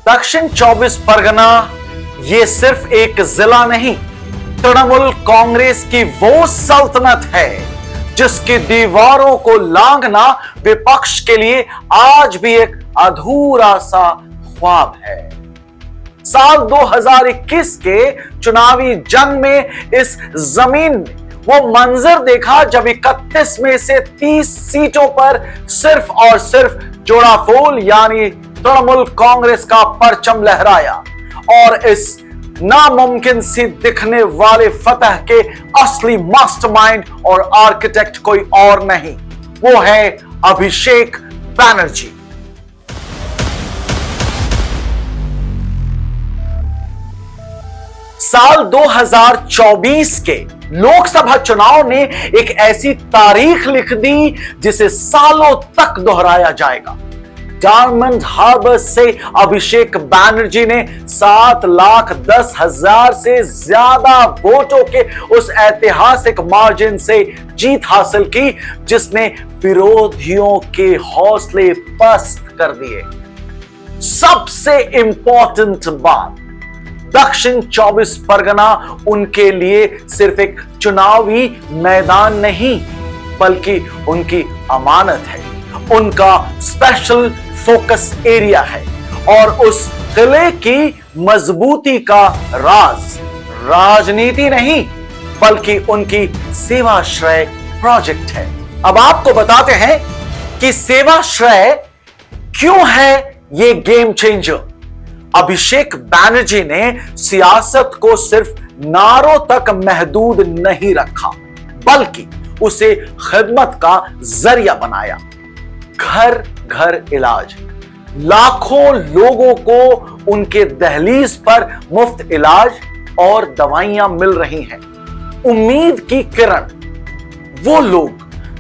दक्षिण 24 परगना ये सिर्फ एक जिला नहीं, तृणमूल कांग्रेस की वो सल्तनत है जिसकी दीवारों को लांघना विपक्ष के लिए आज भी एक अधूरा सा ख्वाब है। साल 2021 के चुनावी जंग में इस जमीन में वो मंजर देखा जब 31 में से 30 सीटों पर सिर्फ और सिर्फ जोड़ा फूल यानी तृणमूल कांग्रेस का परचम लहराया और इस नामुमकिन सी दिखने वाले फतह के असली मास्टरमाइंड और आर्किटेक्ट कोई और नहीं, वो है अभिषेक बैनर्जी। साल 2024 के लोकसभा चुनाव ने एक ऐसी तारीख लिख दी जिसे सालों तक दोहराया जाएगा। डायमंड हार्बर से अभिषेक बैनर्जी ने 7,10,000 से ज्यादा वोटों के उस ऐतिहासिक मार्जिन से जीत हासिल की जिसने विरोधियों के हौसले पस्त कर दिए। सबसे इंपॉर्टेंट बात, दक्षिण 24 परगना उनके लिए सिर्फ एक चुनावी मैदान नहीं बल्कि उनकी अमानत है, उनका स्पेशल फोकस एरिया है और उस किले की मजबूती का राज राजनीति नहीं बल्कि उनकी सेवाश्रय प्रोजेक्ट है। अब आपको बताते हैं कि सेवाश्रय क्यों है ये गेम चेंजर। अभिषेक बैनर्जी ने सियासत को सिर्फ नारों तक महदूद नहीं रखा बल्कि उसे खिदमत का जरिया बनाया। घर घर इलाज, लाखों लोगों को उनके दहलीज पर मुफ्त इलाज और दवाइयां मिल रही हैं। उम्मीद की किरण, वो लोग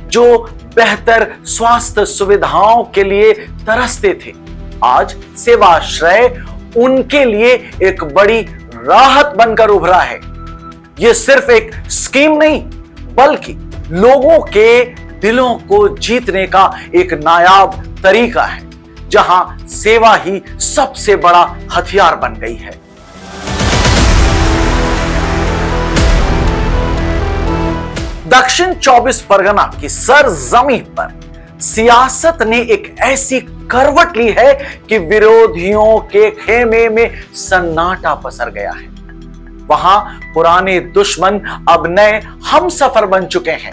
जो बेहतर स्वास्थ्य सुविधाओं के लिए तरसते थे, आज सेवाश्रय उनके लिए एक बड़ी राहत बनकर उभरा है। यह सिर्फ एक स्कीम नहीं बल्कि लोगों के दिलों को जीतने का एक नायाब तरीका है जहां सेवा ही सबसे बड़ा हथियार बन गई है। दक्षिण 24 परगना की सरजमीं पर सियासत ने एक ऐसी करवट ली है कि विरोधियों के खेमे में सन्नाटा पसर गया है। वहां पुराने दुश्मन अब नए हमसफर बन चुके हैं।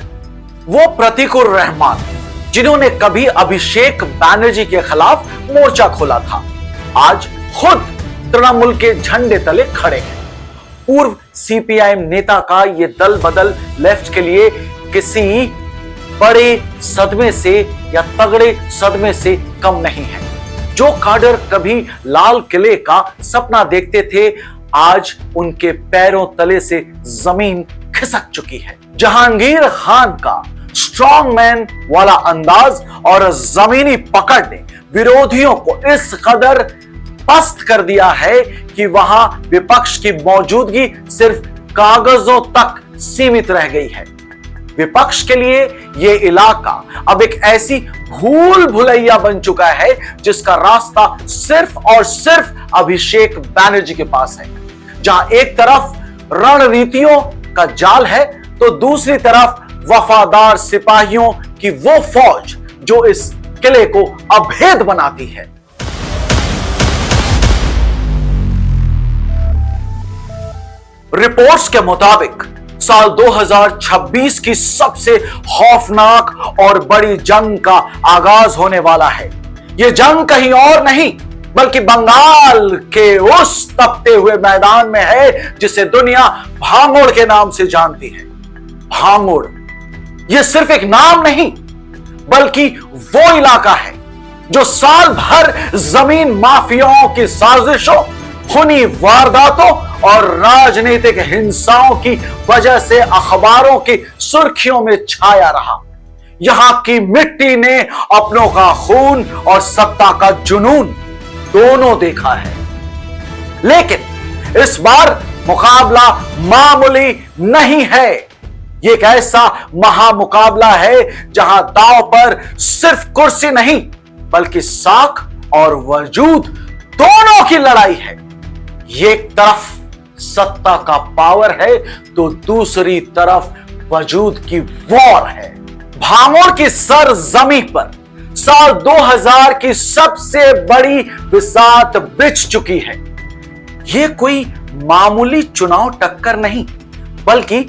वो प्रतीकुर रहमान जिन्होंने कभी अभिषेक बैनर्जी के खिलाफ मोर्चा खोला था, आज खुद तृणमूल के झंडे तले खड़े हैं। पूर्व सीपीआईएम नेता का ये दल बदल लेफ्ट के लिए किसी बड़े सदमे से या तगड़े सदमे से कम नहीं है। जो काडर कभी लाल किले का सपना देखते थे, आज उनके पैरों तले से जमीन खिसक चुकी है। जहांगीर खान का स्ट्रॉन्ग मैन वाला अंदाज और जमीनी पकड़ ने विरोधियों को इस कदर पस्त कर दिया है कि वहां विपक्ष की मौजूदगी सिर्फ कागजों तक सीमित रह गई है। विपक्ष के लिए यह इलाका अब एक ऐसी भूल भुलैया बन चुका है जिसका रास्ता सिर्फ और सिर्फ अभिषेक बैनर्जी के पास है। जहां एक तरफ रणनीतियों का जाल है तो दूसरी तरफ वफादार सिपाहियों की वो फौज जो इस किले को अभेद बनाती है। रिपोर्ट्स के मुताबिक साल 2026 की सबसे खौफनाक और बड़ी जंग का आगाज होने वाला है। यह जंग कहीं और नहीं बल्कि बंगाल के उस तपते हुए मैदान में है जिसे दुनिया भांगोड़ के नाम से जानती है। भांगोड़ यह सिर्फ एक नाम नहीं बल्कि वो इलाका है जो साल भर जमीन माफियाओं की साजिशों, खूनी वारदातों और राजनीतिक हिंसाओं की वजह से अखबारों की सुर्खियों में छाया रहा। यहां की मिट्टी ने अपनों का खून और सत्ता का जुनून दोनों देखा है। लेकिन इस बार मुकाबला मामूली नहीं है। यह एक ऐसा महामुकाबला है जहां दांव पर सिर्फ कुर्सी नहीं बल्कि साख और वजूद दोनों की लड़ाई है। एक तरफ सत्ता का पावर है तो दूसरी तरफ वजूद की वॉर है। भांगोड़ की सरजमी पर साल 2000 की सबसे बड़ी बिसात बिछ चुकी है। यह कोई मामूली चुनाव टक्कर नहीं, बल्कि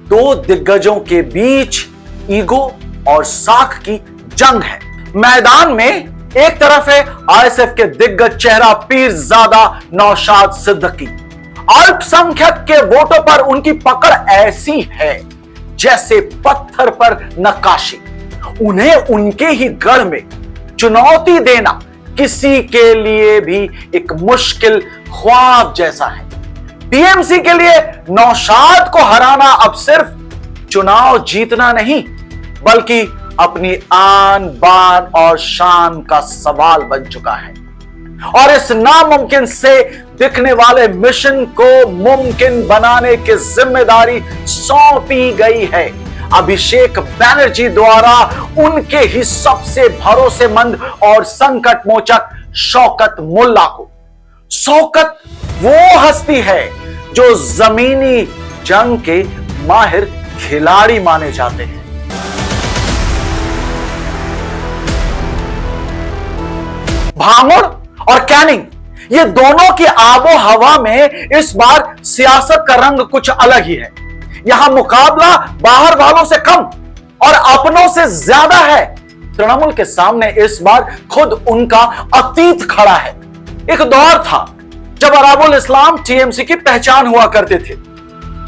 दो दिग्गजों के बीच ईगो और साख की जंग है। मैदान में एक तरफ है आईएसएफ के दिग्गज चेहरा पीरजादा नौशाद सिद्दीकी। अल्पसंख्यक के वोटों पर उनकी पकड़ ऐसी है जैसे पत्थर पर नक्काशी। उन्हें उनके ही गढ़ में चुनौती देना किसी के लिए भी एक मुश्किल ख्वाब जैसा है। टीएमसी के लिए नौशाद को हराना अब सिर्फ चुनाव जीतना नहीं, बल्कि अपनी आन बान और शान का सवाल बन चुका है। और इस नामुमकिन से दिखने वाले मिशन को मुमकिन बनाने की जिम्मेदारी सौंपी गई है अभिषेक बैनर्जी द्वारा उनके ही सबसे भरोसेमंद और संकट मोचक शौकत मुल्ला को। शौकत वो हस्ती है जो जमीनी जंग के माहिर खिलाड़ी माने जाते हैं। भांगड़ और कैनिंग, ये दोनों की आबो हवा में इस बार सियासत का रंग कुछ अलग ही है। यहां मुकाबला बाहर वालों से कम और अपनों से ज्यादा है। तृणमूल के सामने इस बार खुद उनका अतीत खड़ा है। एक दौर था जब अराबुल इस्लाम टीएमसी की पहचान हुआ करते थे।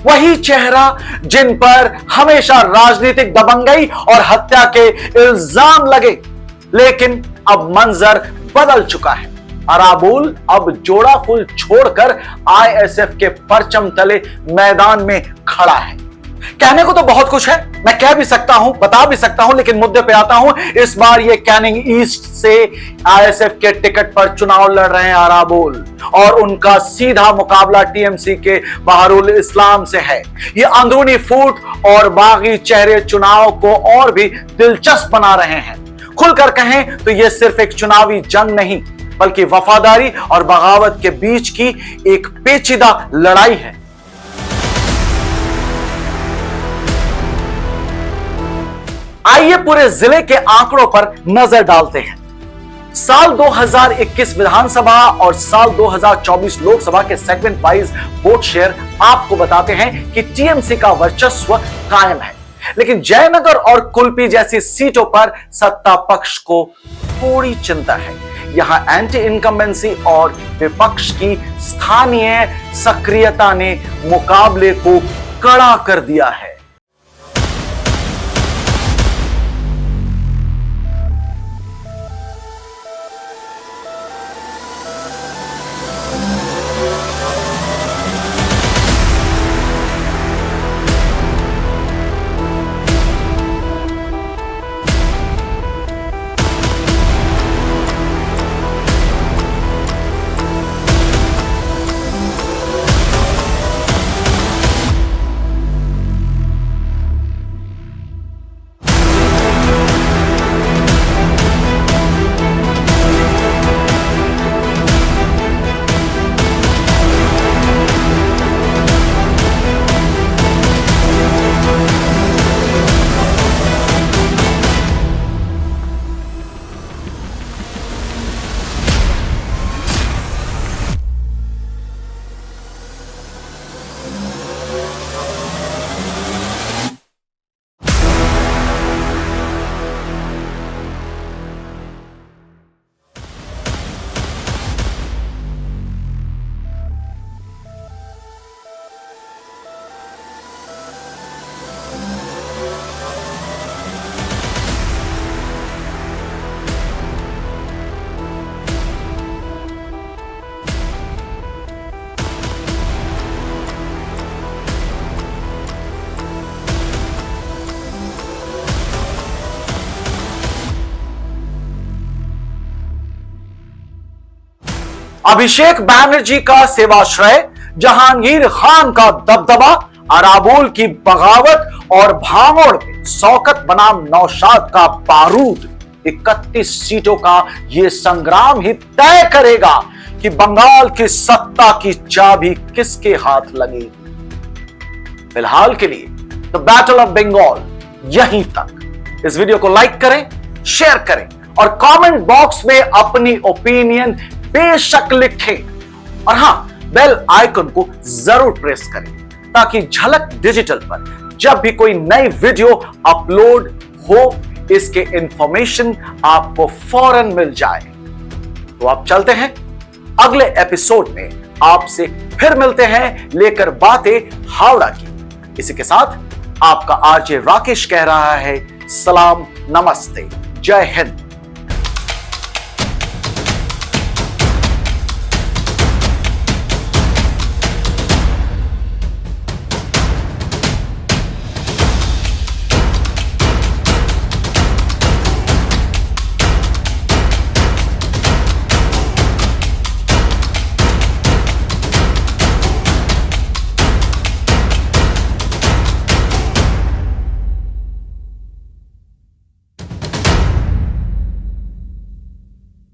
वही चेहरा जिन पर हमेशा राजनीतिक दबंगई और हत्या के इल्जाम लगे, लेकिन अब मंजर बदल चुका है। अराबुल अब जोड़ा फूल छोड़कर आईएसएफ के परचम तले मैदान में खड़ा है। कहने को तो बहुत कुछ है, मैं कह भी सकता हूं, बता भी सकता हूं, लेकिन मुद्दे पे आता हूं। इस बार ये कैनिंग ईस्ट से आईएसएफ के टिकट पर चुनाव लड़ रहे हैं अराबुल, और उनका सीधा मुकाबला टीएमसी के बहारुल इस्लाम से है। ये अंदरूनी फूट और बागी चेहरे चुनाव को और भी दिलचस्प बना रहे हैं। खुलकर कहें तो यह सिर्फ एक चुनावी जंग नहीं, बल्कि वफादारी और बगावत के बीच की एक पेचीदा लड़ाई है। आइए पूरे जिले के आंकड़ों पर नजर डालते हैं। साल 2021 विधानसभा और साल 2024 लोकसभा के सेगमेंट वाइज वोट शेयर आपको बताते हैं कि टीएमसी का वर्चस्व कायम है, लेकिन जयनगर और कुल्पी जैसी सीटों पर सत्ता पक्ष को थोड़ी चिंता है। यहां एंटी इनकम्बेंसी और विपक्ष की स्थानीय सक्रियता ने मुकाबले को कड़ा कर दिया है। अभिषेक बैनर्जी का सेवाश्रय, जहांगीर खान का दबदबा, अराबुल की बगावत और भांगड़ में शौकत बनाम नौशाद का बारूद, 31 सीटों का यह संग्राम ही तय करेगा कि बंगाल की सत्ता की चाबी किसके हाथ लगी। फिलहाल के लिए द बैटल ऑफ बंगाल यहीं तक। इस वीडियो को लाइक करें, शेयर करें और कमेंट बॉक्स में अपनी ओपिनियन बेशक लिखें। और हां, बेल आइकन को जरूर प्रेस करें ताकि झलक डिजिटल पर जब भी कोई नई वीडियो अपलोड हो, इसके इंफॉर्मेशन आपको फौरन मिल जाए। तो आप चलते हैं, अगले एपिसोड में आपसे फिर मिलते हैं लेकर बातें हावड़ा की। इसी के साथ आपका आरजे राकेश कह रहा है सलाम, नमस्ते, जय हिंद।